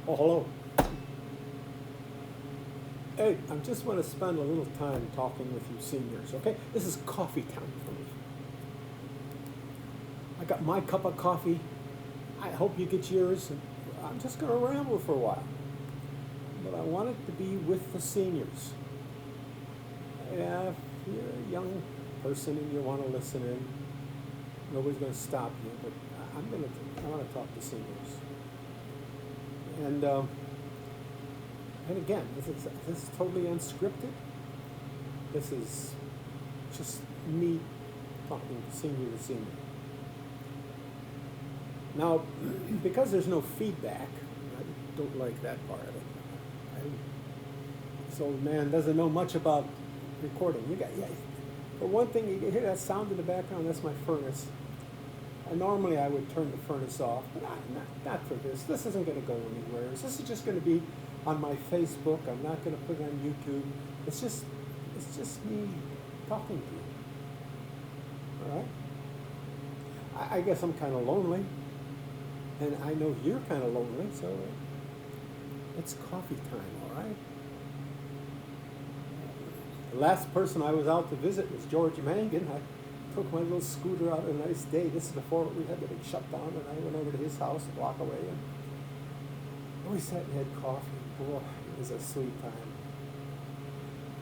Oh, hello. Hey, I just want to spend a little time talking with you seniors, okay? This is coffee time for me. I got my cup of coffee. I hope you get yours. And I'm just going to ramble for a while. But I want it to be with the seniors. Yeah, if you're a young person and you want to listen in, nobody's going to stop you. But I want to talk to seniors. And and again, this is totally unscripted. This is just me talking senior to senior. Now, because there's no feedback, I don't like that part of it. This old man doesn't know much about recording. For one thing, you can hear that sound in the background. That's my furnace. And normally I would turn the furnace off, but not for this. This isn't going to go anywhere. This is just going to be on my Facebook. I'm not going to put it on YouTube. It's just me talking to you. All right. I guess I'm kind of lonely, and I know you're kind of lonely. So it's coffee time. All right. The last person I was out to visit was George Mangan. I took my little scooter out on a nice day. This is before we had the big shutdown, and I went over to his house a block away, and we sat and had coffee. Boy, it was a sweet time.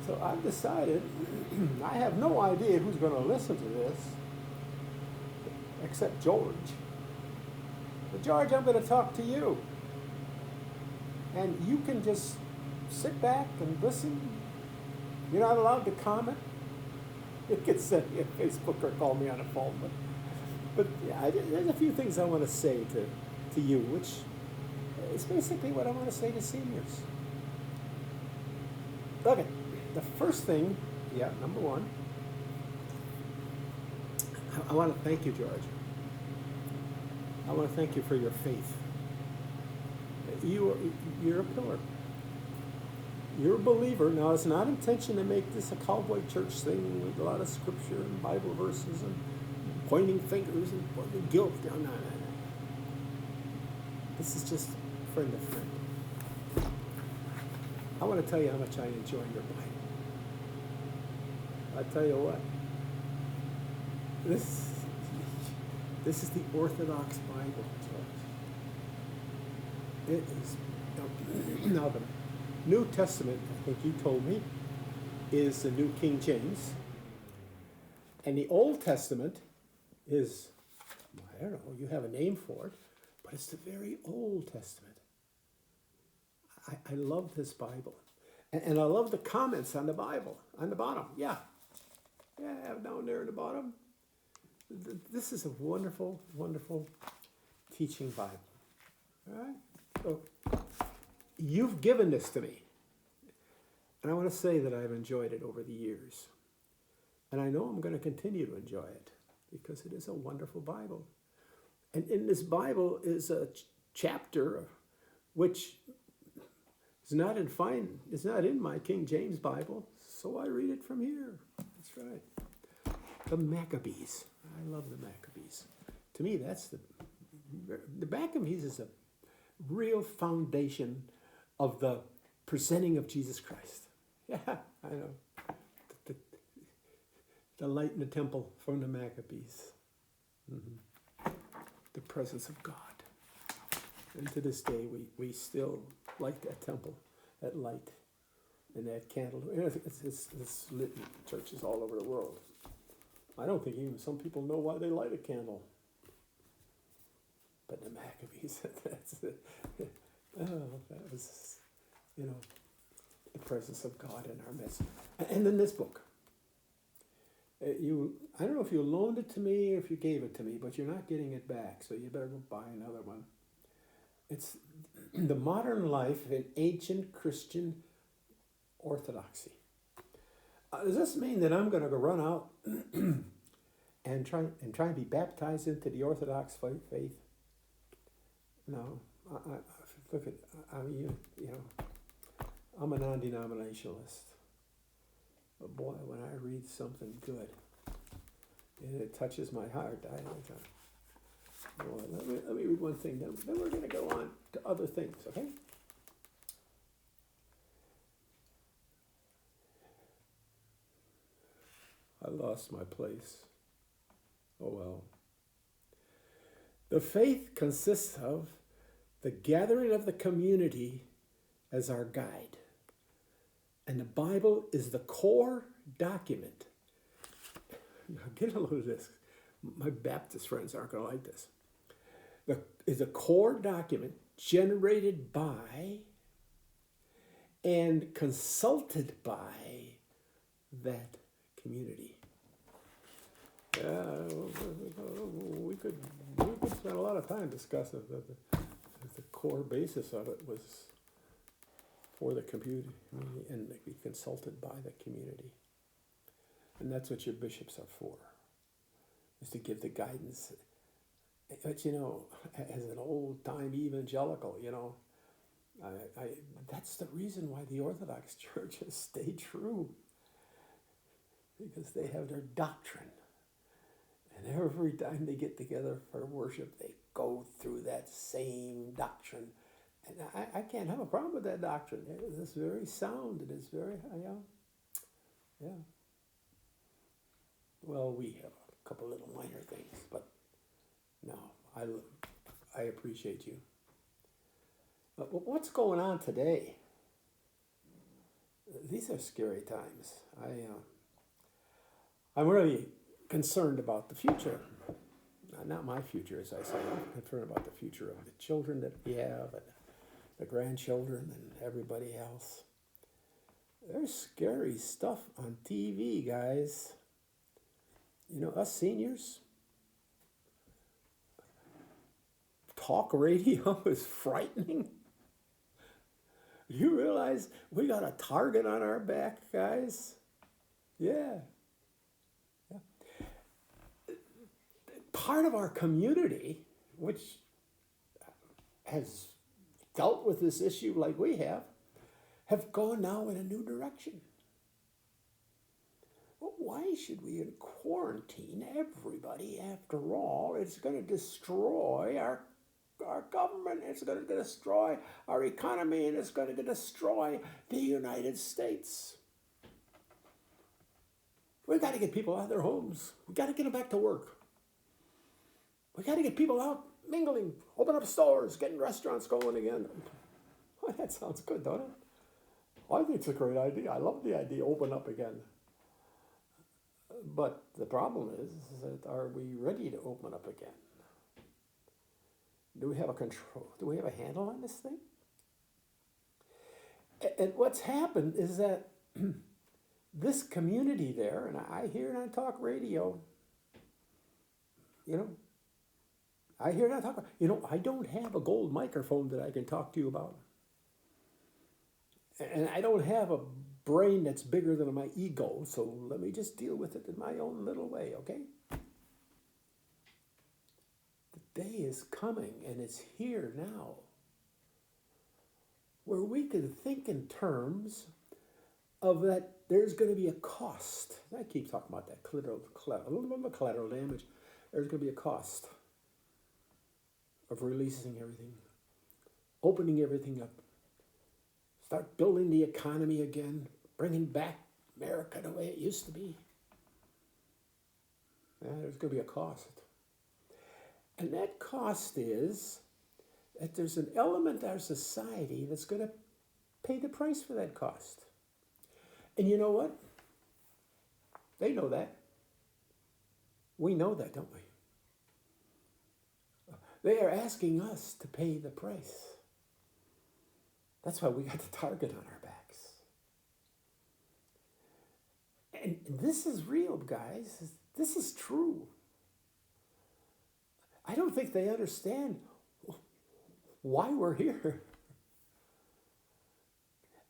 So I've decided, I have no idea who's going to listen to this, except George. But George, I'm going to talk to you. And you can just sit back and listen. You're not allowed to comment. You can send me a Facebook or call me on the phone. But yeah, there's a few things I want to say to you, which is basically what I want to say to seniors. Okay, the first thing, number one, I want to thank you, George. I want to thank you for your faith. You're a pillar. You're a believer. Now, it's not intention to make this a cowboy church thing with a lot of scripture and Bible verses and pointing fingers and pointing guilt. No. This is just friend to friend. I want to tell you how much I enjoy your Bible. I tell you what, this is the Orthodox Bible, George. It is. Now, the New Testament, I think you told me, is the New King James. And the Old Testament is, I don't know, you have a name for it, but it's the very Old Testament. I love this Bible. And I love the comments on the Bible, on the bottom. Yeah, down there in the bottom. This is a wonderful, wonderful teaching Bible. All right? So, you've given this to me. And I want to say that I've enjoyed it over the years. And I know I'm going to continue to enjoy it because it is a wonderful Bible. And in this Bible is a chapter which is not in my King James Bible, so I read it from here. That's right. The Maccabees. I love the Maccabees. To me, that's the Maccabees is a real foundation of the presenting of Jesus Christ. Yeah, I know. The light in the temple from the Maccabees. Mm-hmm. The presence of God. And to this day, we still light that temple, that light, and that candle. It's lit in churches all over the world. I don't think even some people know why they light a candle. But the Maccabees, that's it. Oh, that was, the presence of God in our midst. And then this book. I don't know if you loaned it to me or if you gave it to me, but you're not getting it back, so you better go buy another one. It's The Modern Life in Ancient Christian Orthodoxy. Does this mean that I'm going to go run out and try and be baptized into the Orthodox faith? No. I'm a non-denominationalist. But boy, when I read something good and it touches my heart, boy, let me read one thing, then we're going to go on to other things, okay? I lost my place. Oh well. The faith consists of the gathering of the community as our guide. And the Bible is the core document. Now get a load of this. My Baptist friends aren't going to like this. Is a core document generated by and consulted by that community. Yeah, we could spend a lot of time discussing the core basis of it was for the community and be consulted by the community. And that's what your bishops are for, is to give the guidance. But you know, as an old-time evangelical, you know, that's the reason why the Orthodox churches stay true. Because they have their doctrine. And every time they get together for worship, they go through that same doctrine. And I can't have a problem with that doctrine. It's very sound. It is very, yeah. Well, we have a couple little minor things, but no, I appreciate you. But what's going on today? These are scary times. I'm really concerned about the future. Not my future, as I say. I'm concerned about the future of the children that we have and the grandchildren and everybody else. There's scary stuff on TV, guys. You know, us seniors, talk radio is frightening. You realize we got a target on our back, guys? Yeah. Part of our community, which has dealt with this issue like we have gone now in a new direction. Well, why should we quarantine everybody? After all, it's going to destroy our government, it's going to destroy our economy, and it's going to destroy the United States. We've got to get people out of their homes. We've got to get them back to work. We got to get people out mingling, open up stores, getting restaurants going again. Well, that sounds good, don't it? I think it's a great idea. I love the idea, open up again. But the problem is that are we ready to open up again? Do we have a control? Do we have a handle on this thing? And what's happened is that this community there, and I hear it on talk radio, you know, I hear that talk. You know, I don't have a gold microphone that I can talk to you about. And I don't have a brain that's bigger than my ego, so let me just deal with it in my own little way, okay? The day is coming, and it's here now, where we can think in terms of that there's going to be a cost. I keep talking about that collateral damage. There's going to be a cost of releasing everything, opening everything up, start building the economy again, bringing back America the way it used to be. Yeah, there's going to be a cost. And that cost is that there's an element of our society that's going to pay the price for that cost. And you know what? They know that. We know that, don't we? They are asking us to pay the price. That's why we got the target on our backs. And this is real, guys. This is true. I don't think they understand why we're here.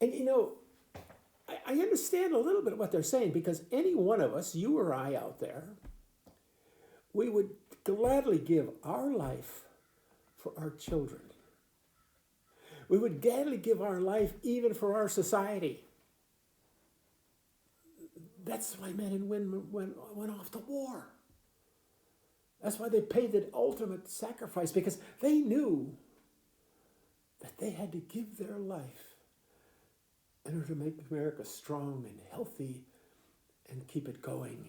And you know, I understand a little bit what they're saying, because any one of us, you or I out there, we would gladly give our life for our children. We would gladly give our life even for our society. That's why men and women went off to war. That's why they paid the ultimate sacrifice, because they knew that they had to give their life in order to make America strong and healthy and keep it going.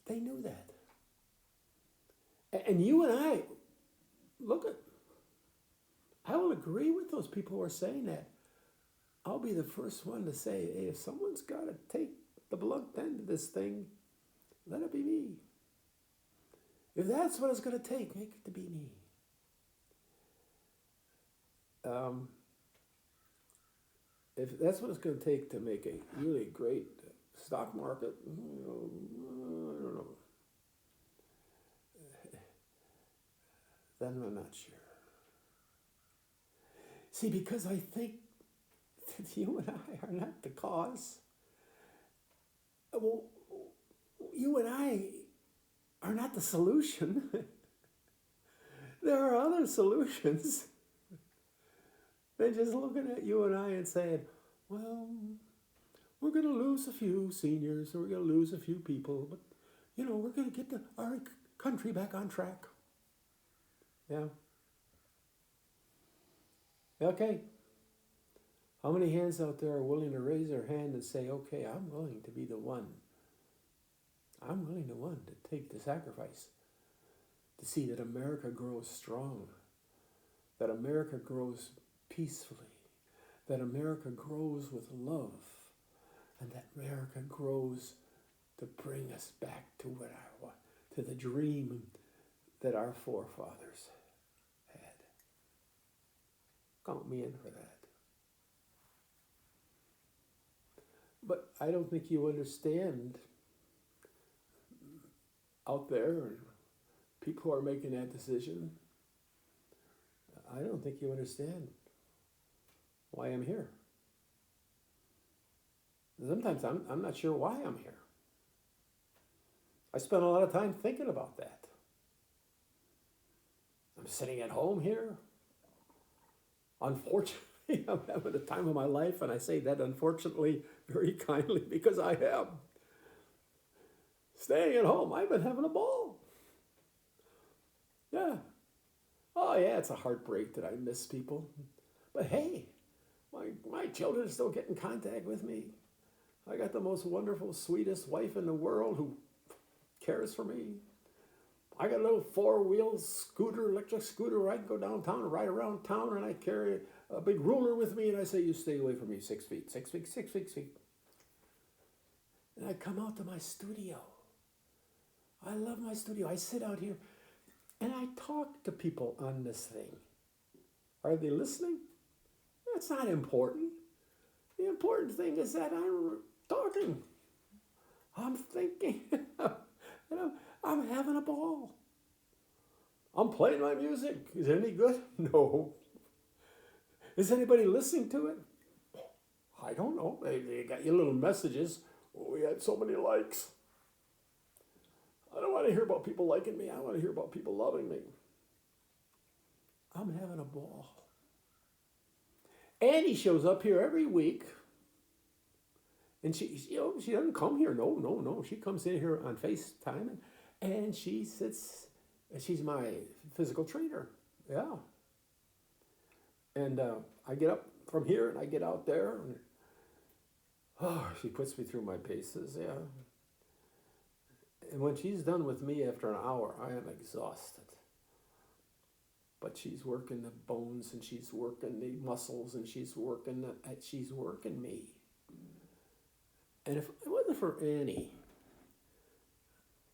They knew that. And you and I, I will agree with those people who are saying that. I'll be the first one to say, hey, if someone's got to take the blunt end of this thing, let it be me. If that's what it's going to take, make it to be me. If that's what it's going to take to make a really great stock market, I don't know. Then I'm not sure. See, because I think that you and I are not the cause. Well, you and I are not the solution. There are other solutions than just looking at you and I and saying, well, we're going to lose a few seniors, or we're going to lose a few people, but, we're going to get our country back on track. Yeah. Okay. How many hands out there are willing to raise their hand and say, okay, I'm willing to be the one. I'm willing the one to take the sacrifice to see that America grows strong, that America grows peacefully, that America grows with love, and that America grows to bring us back to what I want, to the dream that our forefathers had. Count me in for that. But I don't think you understand out there, people who are making that decision. I don't think you understand why I'm here. Sometimes I'm not sure why I'm here. I spend a lot of time thinking about that. I'm sitting at home here. Unfortunately, I'm having the time of my life, and I say that unfortunately very kindly because I am. Staying at home, I've been having a ball. Yeah. Oh yeah, it's a heartbreak that I miss people. But hey, my children still get in contact with me. I got the most wonderful, sweetest wife in the world who cares for me. I got a little four-wheel scooter, electric scooter where I can go downtown and ride around town, and I carry a big ruler with me, and I say, you stay away from me 6 feet, 6 feet, 6 feet, 6 feet. And I come out to my studio. I love my studio. I sit out here, and I talk to people on this thing. Are they listening? That's not important. The important thing is that I'm talking. I'm thinking. I'm having a ball. I'm playing my music. Is it any good? No. Is anybody listening to it? I don't know. They got your little messages. Oh, we had so many likes. I don't want to hear about people liking me. I want to hear about people loving me. I'm having a ball. Annie shows up here every week. And she doesn't come here. No. She comes in here on FaceTime and she sits. She's my physical trainer. Yeah. And I get up from here and I get out there. And, she puts me through my paces. Yeah. And when she's done with me after an hour, I am exhausted. But she's working the bones and she's working the muscles and she's working me. And if it wasn't for Annie,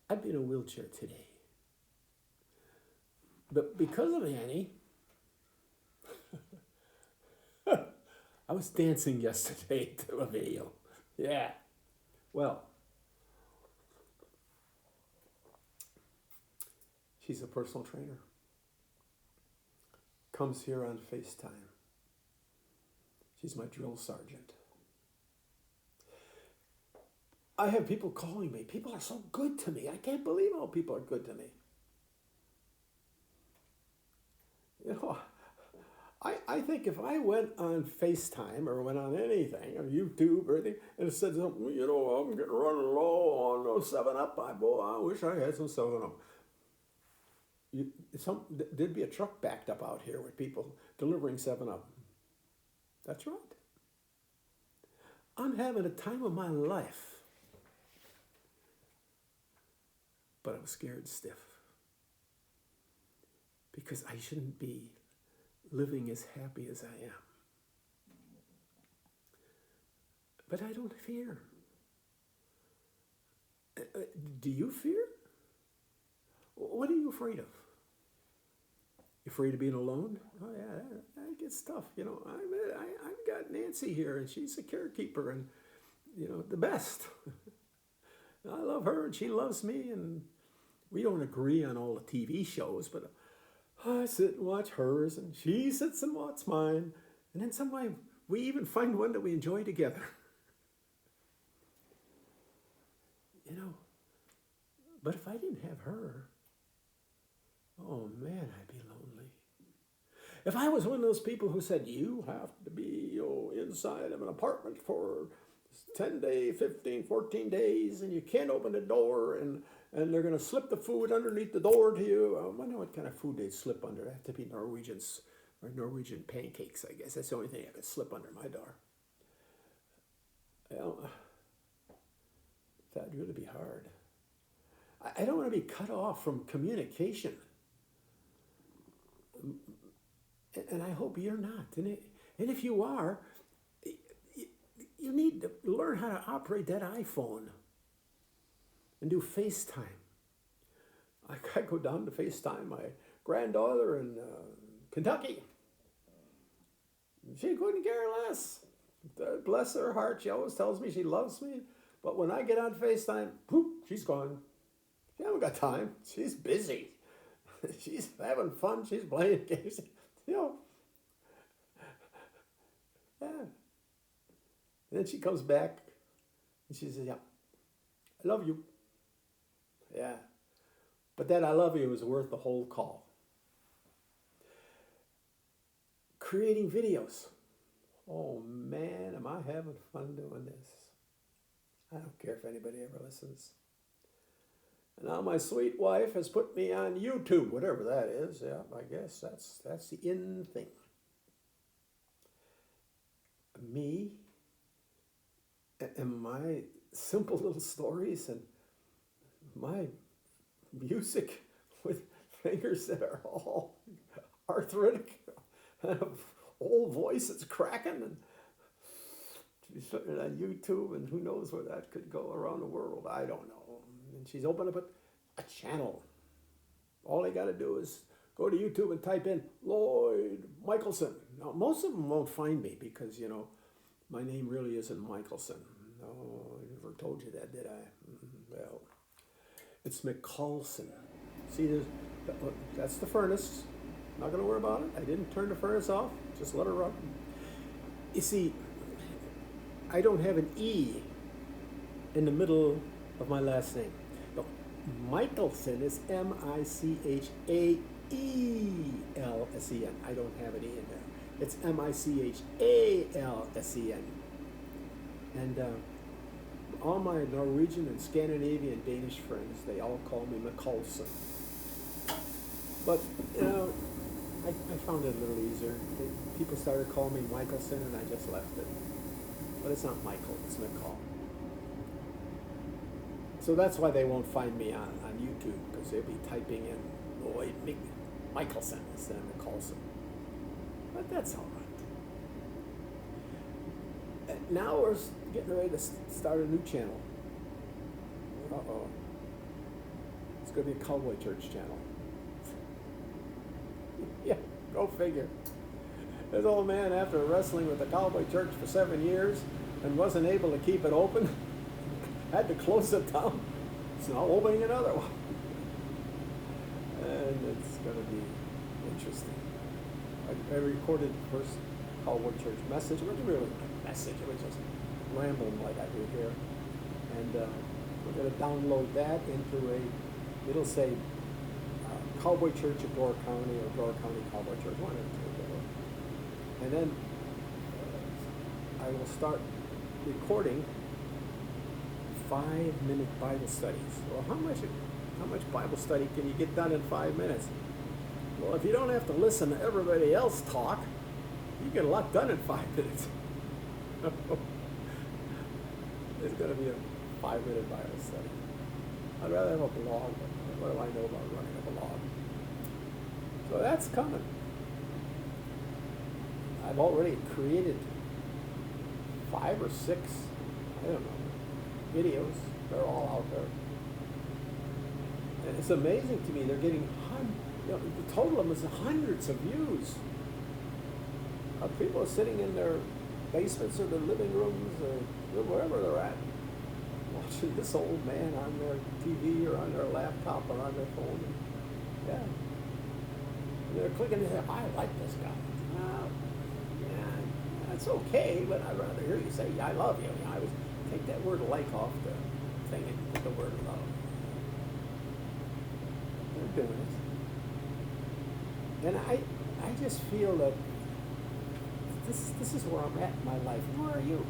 I'd be in a wheelchair today. But because of Annie, I was dancing yesterday to a video. Yeah. Well, she's a personal trainer. Comes here on FaceTime. She's my drill sergeant. I have people calling me. People are so good to me. I can't believe how people are good to me. I think if I went on FaceTime or went on anything, or YouTube or anything, and said something, I'm getting running low on 7-Up. I wish I had some 7-Up. You, there'd be a truck backed up out here with people delivering 7-Up. That's right. I'm having a time of my life. But I'm scared stiff. Because I shouldn't be living as happy as I am. But I don't fear. Do you fear? What are you afraid of? You afraid of being alone? Oh yeah, that gets tough. You know, I've got Nancy here, and she's a carekeeper, and you know, the best. I love her, and she loves me, and we don't agree on all the TV shows, but I sit and watch hers, and she sits and watches mine, and then sometimes we even find one that we enjoy together. You know, but if I didn't have her, oh man, I'd be lonely. If I was one of those people who said, you have to be inside of an apartment for 10 days, 15, 14 days, and you can't open the door, and they're going to slip the food underneath the door to you. I wonder what kind of food they'd slip under. It'd have to be Norwegians or Norwegian pancakes, I guess. That's the only thing I could slip under my door. Well, that'd really be hard. I don't want to be cut off from communication. And I hope you're not. And if you are, you need to learn how to operate that iPhone and do FaceTime. I go down to FaceTime my granddaughter in Kentucky. She couldn't care less. Bless her heart, she always tells me she loves me. But when I get on FaceTime, poof, she's gone. She haven't got time. She's busy. She's having fun. She's playing games. You know. Yeah. And then she comes back and she says, yeah, I love you. Yeah. But that I love you is worth the whole call. Creating videos. Oh man, am I having fun doing this. I don't care if anybody ever listens. And now my sweet wife has put me on YouTube, whatever that is. Yeah, I guess that's the in thing. Me and my simple little stories and my music with fingers that are all arthritic and an old voice that's cracking, and she's putting it on YouTube, and who knows where that could go around the world. I don't know. And she's opened up a channel. All I got to do is go to YouTube and type in Lloyd Michelson. Now, most of them won't find me because, you know, my name really isn't Michelson. No, I never told you that, did I? Well, it's McCallson. See, that's the furnace. Not going to worry about it. I didn't turn the furnace off. Just let her run. You see, I don't have an E in the middle of my last name. No, Michelson is Michaelsen. I don't have an E in there. It's Michaelsen. And all my Norwegian and Scandinavian Danish friends, they all call me McCallson. But, you know, I found it a little easier. People started calling me Michelson, and I just left it. But it's not Michael, it's McCall. So that's why they won't find me on YouTube, because they'll be typing in Lloyd Michelson instead of McCallson. But that's all right. And now we're getting ready to start a new channel. Uh-oh. It's going to be a Cowboy Church channel. Yeah, go figure. This old man, after wrestling with the Cowboy Church for 7 years and wasn't able to keep it open, had to close it down. It's now opening another one. And it's going to be interesting. I recorded the first Cowboy Church message. It wasn't really a message. It was just rambling like I do here. And we're going to download that into it'll say Cowboy Church of Door County or Door County Cowboy Church, one of the two. And then I will start recording 5-minute Bible studies. Well, how much Bible study can you get done in 5 minutes? Well, if you don't have to listen to everybody else talk, you get a lot done in 5 minutes. It's going to be a 5-minute Bible study. I'd rather have a blog. What do I know about running a blog? So that's coming. I've already created 5 or 6, I don't know, videos. They're all out there. And it's amazing to me. They're getting the total of them is hundreds of views. People are sitting in their basements or their living rooms or wherever they're at, watching this old man on their TV or on their laptop or on their phone. Yeah. And they're clicking and saying, I like this guy. Well, yeah, that's okay, but I'd rather hear you say, I love you. I would take that word like off the thing and put the word love. They're doing it. And I just feel that this is where I'm at in my life. Where are you?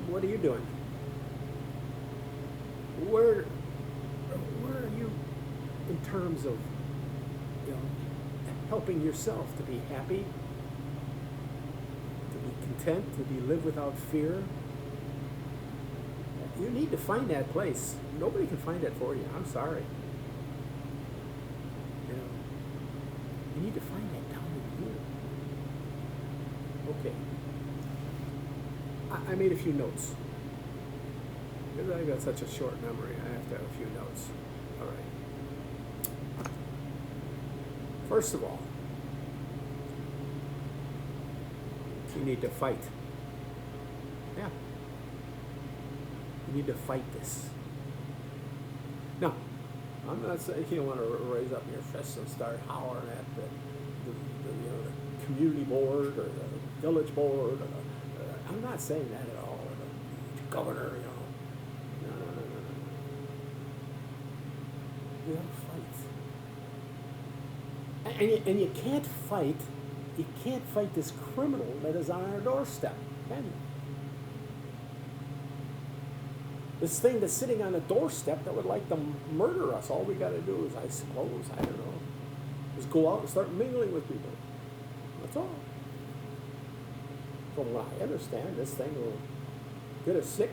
What are you doing? Where are you in terms of helping yourself to be happy, to be content, to live without fear? You need to find that place. Nobody can find that for you. I'm sorry. You need to find that down in here. Okay. I made a few notes. Because I've got such a short memory, I have to have a few notes. All right. First of all, you need to fight. Yeah. You need to fight this. Now, I'm not saying you want to raise up your fists and start hollering at the community board or the village board. I'm not saying that at all. Or the governor, No. You have to fight. And you can't fight. You can't fight this criminal that is on our doorstep, can you? This thing that's sitting on a doorstep that would like to murder us. All we got to do is, I suppose, I don't know, is go out and start mingling with people. That's all. From what I understand, this thing will get us sick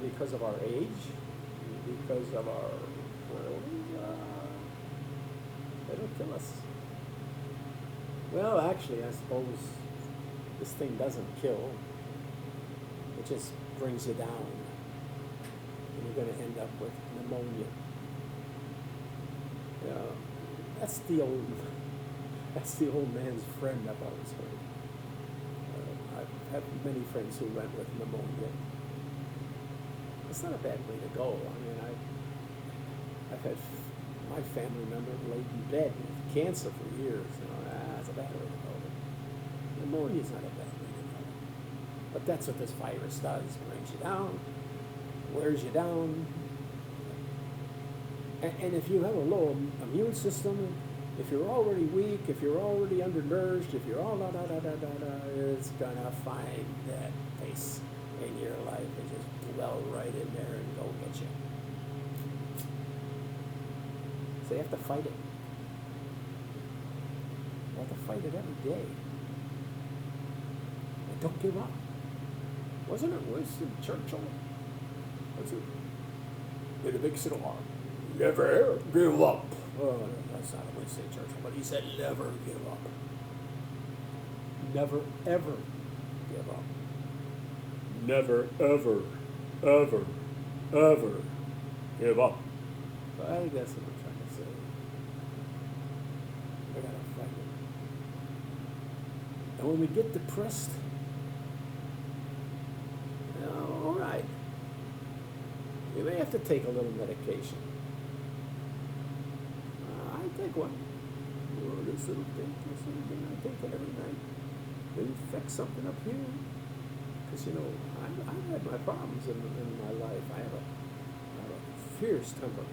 because of our age, because of our, it'll kill us. Well, actually, I suppose this thing doesn't kill. It just brings you down, and you're going to end up with pneumonia. That's the old man's friend I've always heard. I've had many friends who went with pneumonia. It's not a bad way to go. I mean, I've had my family member laid in bed with cancer for years. That's a bad way to go. Pneumonia is not a bad way to go. But that's what this virus does. It brings you down, wears you down. And if you have a low immune system, if you're already weak, if you're already undernourished, if you're all it's going to find that place in your life and just dwell right in there and go get you. So you have to fight it. You have to fight it every day. And don't give up. Wasn't it Winston Churchill? Was it? With a big cigar. Never give up. Oh, that's not a Winston Churchill, but he said never give up. Never, ever give up. Never, ever, ever, ever give up. So I think that's what I'm trying to say. We gotta fight it. And when we get depressed, all right, you may have to take a little medication. I take one. This little thing, I take it every night. It affects something up here. Because, I've had my problems in my life. I have a fierce temper.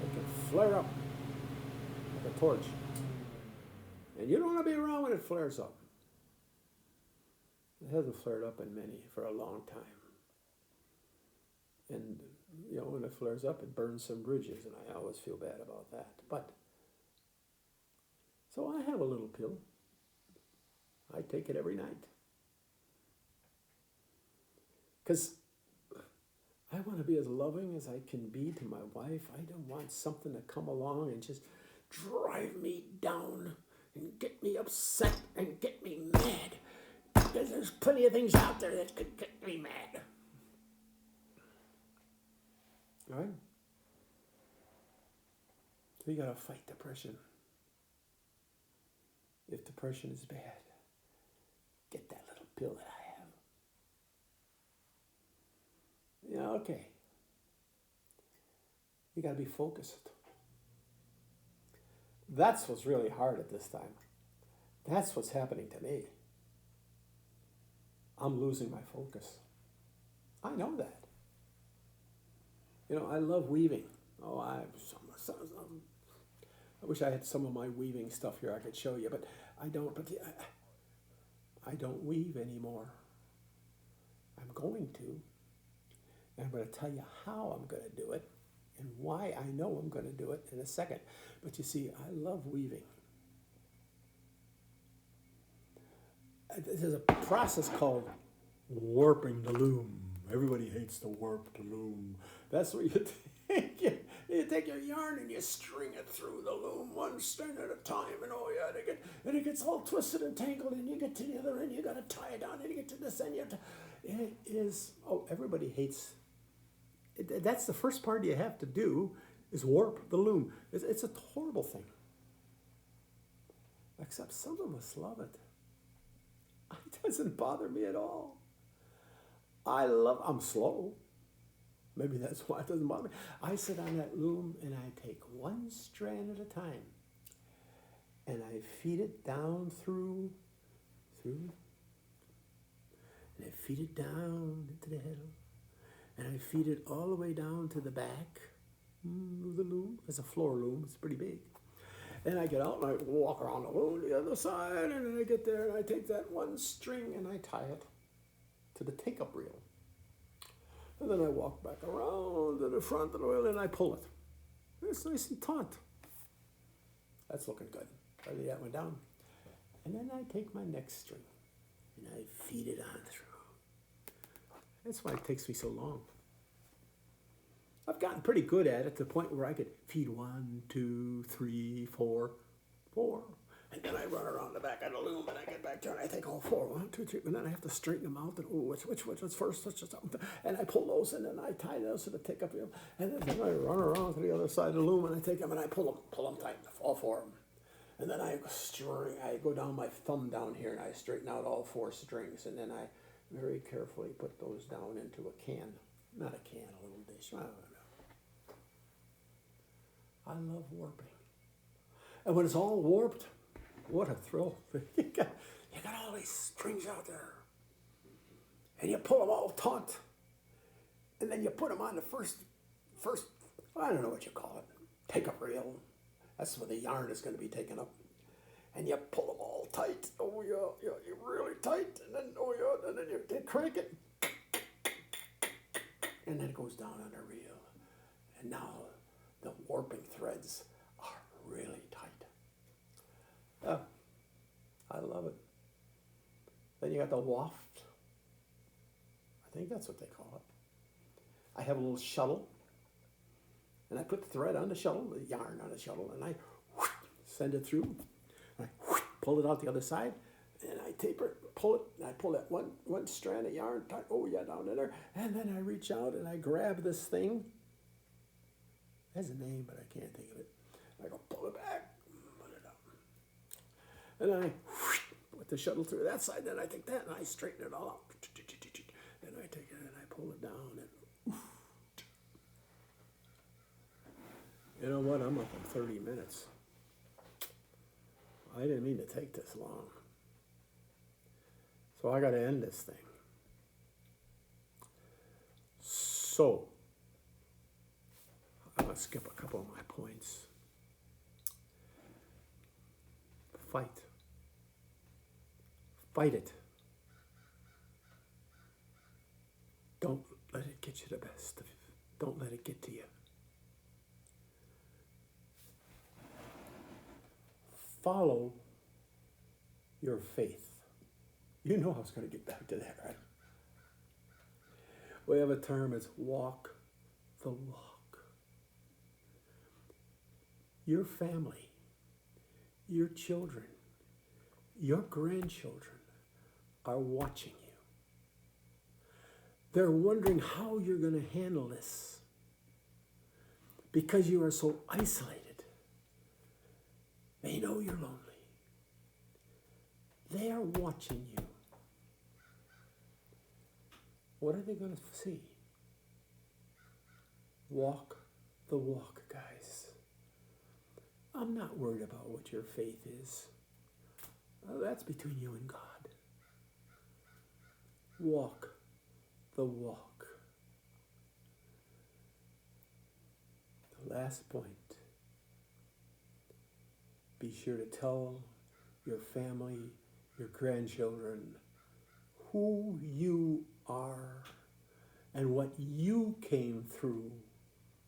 It can flare up like a torch. And you don't want to be around when it flares up. It hasn't flared up in for a long time. And when it flares up, it burns some bridges, and I always feel bad about that. But, so I have a little pill. I take it every night. Because I want to be as loving as I can be to my wife. I don't want something to come along and just drive me down and get me upset and get me mad. Because there's plenty of things out there that could get me mad. All right? So you got to fight depression. If depression is bad, get that little pill that I have. Yeah, okay. You got to be focused. That's what's really hard at this time. That's what's happening to me. I'm losing my focus. I know that. I love weaving. Oh, I wish I had some of my weaving stuff here I could show you, but I don't. But I don't weave anymore. I'm going to. And I'm going to tell you how I'm going to do it and why I know I'm going to do it in a second. But you see, I love weaving. There's a process called warping the loom. Everybody hates to warp the loom. That's what you take. You take your yarn and you string it through the loom one strand at a time, and it gets all twisted and tangled, and you get to the other end, you got to tie it down, and you get to this end, it is, everybody hates it. That's the first part you have to do, is warp the loom. It's a horrible thing. Except some of us love it. It doesn't bother me at all. I'm slow. Maybe that's why it doesn't bother me. I sit on that loom and I take one strand at a time. And I feed it down through. And I feed it down into the head. And I feed it all the way down to the back of the loom. It's a floor loom. It's pretty big. And I get out and I walk around the loom to the other side. And then I get there and I take that one string and I tie it to the take-up reel. And then I walk back around to the front of the reel and I pull it. It's nice and taut. That's looking good. I lay that one down. And then I take my next string and I feed it on through. That's why it takes me so long. I've gotten pretty good at it to the point where I could feed 1, 2, 3, 4, 4. And then I run around the back of the loom and I get back there and I take all 4, 1, 2, 3, and then I have to straighten them out. And which one's first? And I pull those in and I tie those to the take-up reel. And then I run around to the other side of the loom and I take them and I pull them tight, all 4 of them. And then I go down my thumb down here and I straighten out all 4 strings. And then I very carefully put those down into a can. Not a can, a little dish. I don't know. I love warping. And when it's all warped, what a thrill. You got all these strings out there. And you pull them all taut. And then you put them on the first, I don't know what you call it, take-up reel. That's where the yarn is going to be taken up. And you pull them all tight. Oh, yeah, you're really tight. And then, and then you crank it. And then it goes down on the reel. And now the warping threads are really tight. Oh, I love it. Then you got the waft. I think that's what they call it. I have a little shuttle. And I put the thread on the shuttle, the yarn on the shuttle, and I send it through. And I pull it out the other side. And I taper it, pull it, and I pull that one strand of yarn, tight, down in there. And then I reach out and I grab this thing. It has a name, but I can't think of it. I go pull it back, put it up. And then I put the shuttle through that side, then I take that and I straighten it all out. Then I take it and I pull it down and you know what? I'm up in 30 minutes. I didn't mean to take this long. So I got to end this thing. So, I'm going to skip a couple of my points. Fight. Fight it. Don't let it get you the best of Don't let it get to you. Follow your faith. You know I was going to get back to that, right? We have a term, it's walk the walk. Your family, your children, your grandchildren are watching you. They're wondering how you're going to handle this because you are so isolated. They know you're lonely. They are watching you. What are they going to see? Walk the walk, guys. I'm not worried about what your faith is. That's between you and God. Walk the walk. The last point. Be sure to tell your family, your grandchildren, who you are and what you came through.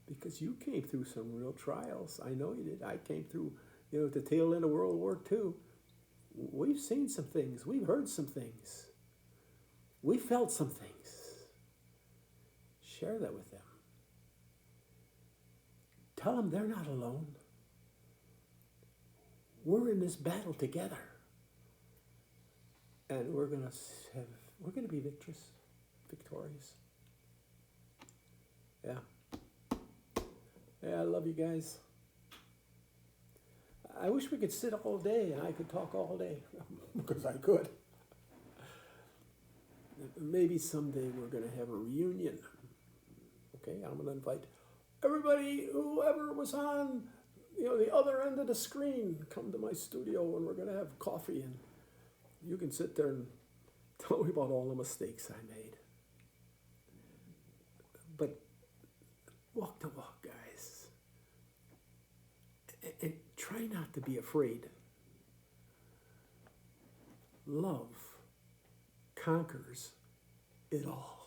Because you came through some real trials. I know you did. I came through, at the tail end of World War II. We've seen some things. We've heard some things. We felt some things. Share that with them. Tell them they're not alone. We're in this battle together. And we're going to be victorious. Yeah. Yeah, I love you guys. I wish we could sit all day and I could talk all day, because I could. Maybe someday we're going to have a reunion. Okay, I'm going to invite everybody, whoever was on the other end of the screen, come to my studio and we're going to have coffee and you can sit there and tell me about all the mistakes I made. But walk the walk, guys. And try not to be afraid. Love conquers it all.